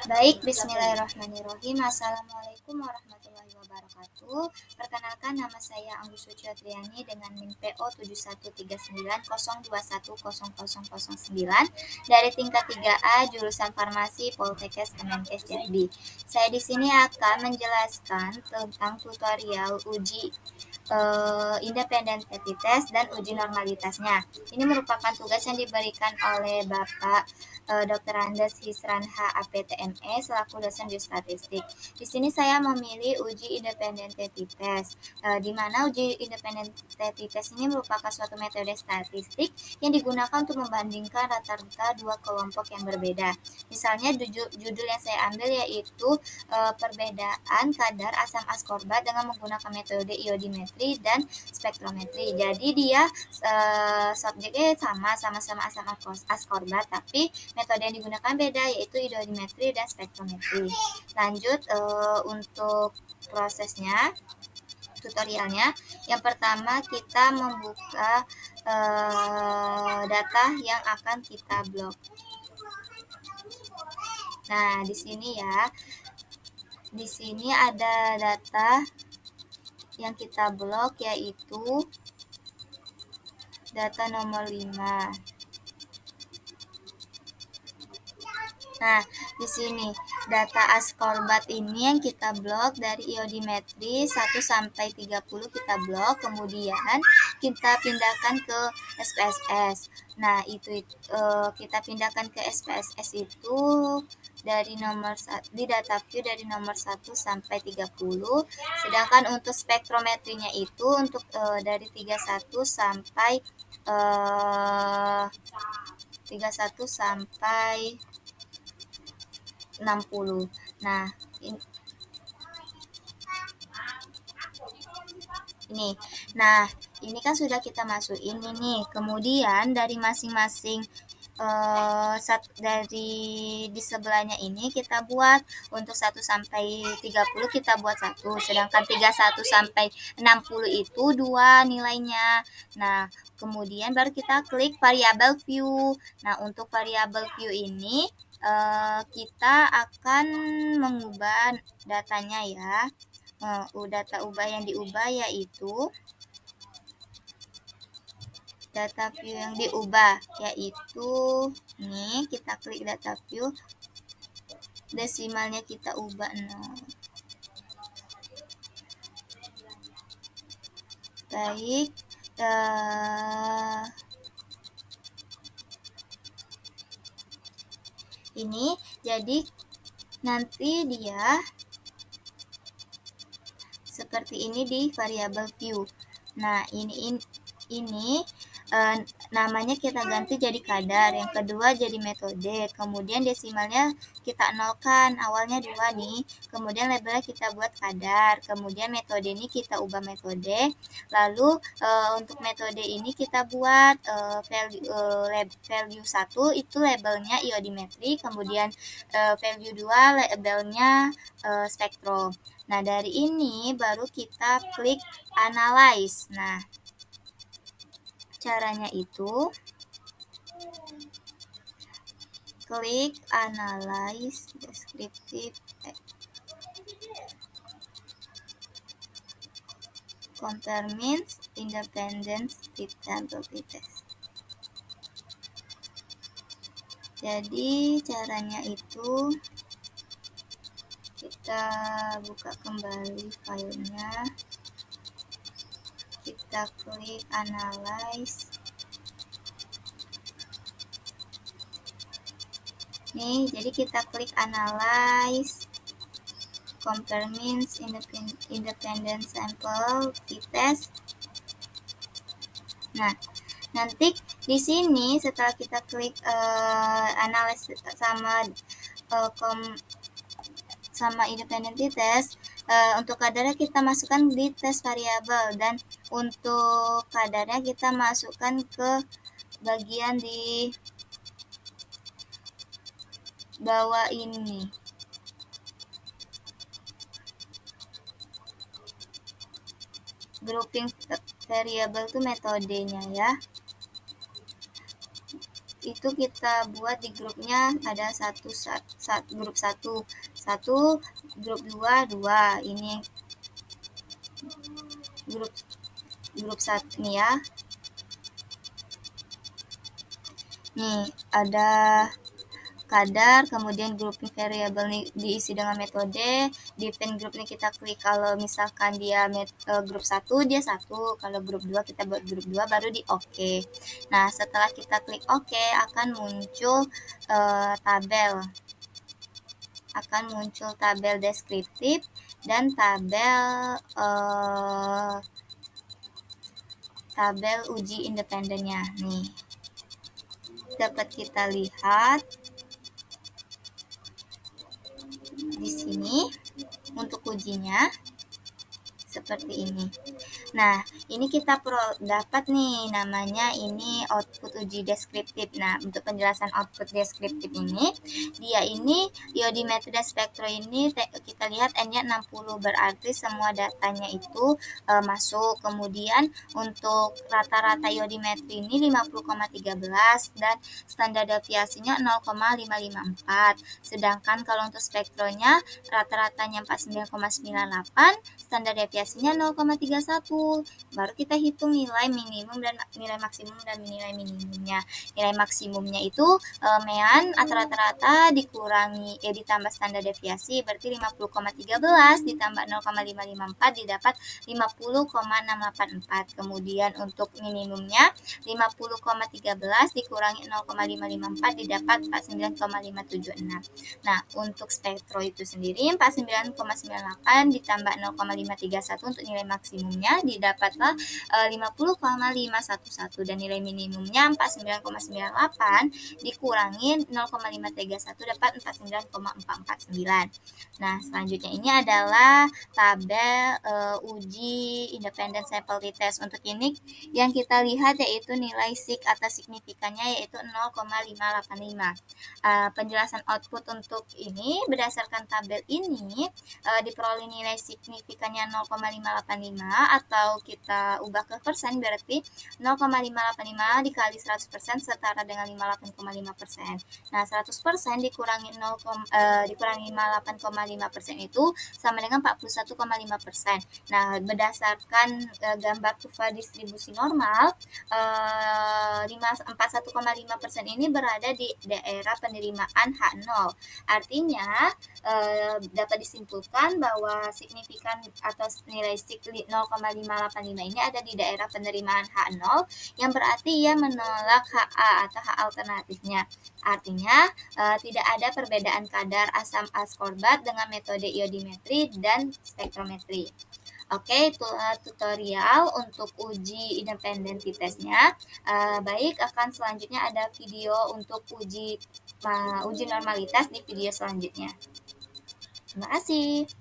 Baik, bismillahirrahmanirrahim. Assalamualaikum warahmatullahi wabarakatuh. Perkenalkan, nama saya Anggus Suciatriani dengan NIM PO 713902100009 dari tingkat 3A jurusan Farmasi Poltekkes Kemenkes Jambi. Saya di sini akan menjelaskan tentang tutorial uji independent test dan uji normalitasnya. Ini merupakan tugas yang diberikan oleh Bapak Dr. Andes Hisranha APTME selaku dosen biostatistik. Di sini saya memilih uji independent test, di mana uji independent test ini merupakan suatu metode statistik yang digunakan untuk membandingkan rata-rata dua kelompok yang berbeda. Misalnya judul yang saya ambil yaitu perbedaan kadar asam askorbat dengan menggunakan metode iodimetri dan spektrometri. Jadi dia subjeknya sama-sama askorbat, tapi metode yang digunakan beda yaitu iodimetri dan spektrometri. Lanjut untuk prosesnya, tutorialnya. Yang pertama kita membuka data yang akan kita blok. Nah, di sini ya. Di sini ada data yang kita blok yaitu data nomor 5. Nah, di sini data askorbat ini yang kita blok dari iodimetri 1 sampai 30 kita blok, kemudian kita pindahkan ke SPSS. Nah, kita pindahkan ke SPSS itu dari nomor di data view dari nomor 1 sampai 30. Sedangkan untuk spektrometrinya itu untuk dari 31 sampai 60. Nah, ini. Nah, ini kan sudah kita masukin ini. Kemudian dari masing-masing dari di sebelahnya ini kita buat untuk 1 sampai 30 kita buat 1, sedangkan 31 sampai 60 itu 2 nilainya. Nah, kemudian baru kita klik variabel view. Nah, untuk variabel view ini kita akan mengubah datanya ya. Data ubah yang diubah yaitu data view yang diubah yaitu nih, kita klik data view, desimalnya kita ubah 0. Baik, ini jadi nanti dia seperti ini di variabel view. Nah, ini namanya kita ganti jadi kadar, yang kedua jadi metode, kemudian desimalnya kita nolkan, awalnya 2 nih, kemudian labelnya kita buat kadar, kemudian metode ini kita ubah metode, lalu untuk metode ini kita buat value 1 itu labelnya iodimetri, kemudian value 2 labelnya spektrum. Nah, dari ini baru kita klik analyze. Nah, caranya itu klik analyze descriptive compare means independent sample test. Jadi caranya itu kita buka kembali filenya, kita klik analyze. Nih, jadi kita klik analyze compare means independent sample test. Nah, nanti di sini setelah kita klik analyze sama independent test, untuk kadarnya kita masukkan di test variabel, dan untuk kadarnya kita masukkan ke bagian di bawah ini. Grouping variabel itu metodenya ya. itu kita buat di grupnya ada grup satu, grup dua, ini grup satu nih ya. Nih ada kadar, kemudian grup variabel nih diisi dengan metode. Define grup nih kita klik kalau misalkan dia grup 1 dia 1, kalau grup 2 kita buat grup 2 baru di oke. Nah, setelah kita klik oke akan muncul tabel deskriptif dan tabel uji independennya. Nih, dapat kita lihat di sini untuk ujinya seperti ini. Nah, ini kita dapat nih namanya ini output uji deskriptif. Nah, untuk penjelasan output deskriptif ini, dia ini iodimetri dan spektro ini kita lihat N-nya 60, berarti semua datanya itu masuk. Kemudian untuk rata-rata iodimetri ini 50,13 dan standar deviasinya 0,554. Sedangkan kalau untuk spektronya rata-ratanya 49,98, standar deviasinya 0,31. Baru kita hitung nilai minimum dan nilai maksimum dan nilai minimumnya. Nilai maksimumnya itu mean atau rata-rata dikurangi ditambah standar deviasi, berarti 50,13 ditambah 0,554 didapat 50,684. Kemudian untuk minimumnya 50,13 dikurangi 0,554 didapat 49,576. Nah, untuk spektro itu sendiri 49,98 ditambah 0,531 untuk nilai maksimumnya didapatlah 50,511 dan nilai minimumnya 49,98 dikurangi 0,531 dapat 49,449. Nah, selanjutnya ini adalah tabel uji independent sample test. Untuk ini yang kita lihat yaitu nilai sig atau signifikannya yaitu 0,585. Penjelasan output untuk ini berdasarkan tabel ini diperoleh nilai signifikannya 0,585 atau kita ubah ke persen berarti 0,585 dikali 100% setara dengan 58,5%. Nah, 100% dikurangi 58,5% itu sama dengan 41,5%. Nah, berdasarkan gambar kurva distribusi normal 41,5% ini berada di daerah penerimaan H0. Artinya dapat disimpulkan bahwa signifikan atau nilai sig 0,585 ini ada di daerah penerimaan H0 yang berarti ia menolak HA atau H alternatifnya. Artinya tidak ada perbedaan kadar asam askorbat dengan metode iodimetri dan spektrometri. Oke, itu tutorial untuk uji independentitesnya. Baik, akan selanjutnya ada video untuk uji normalitas di video selanjutnya. Terima kasih.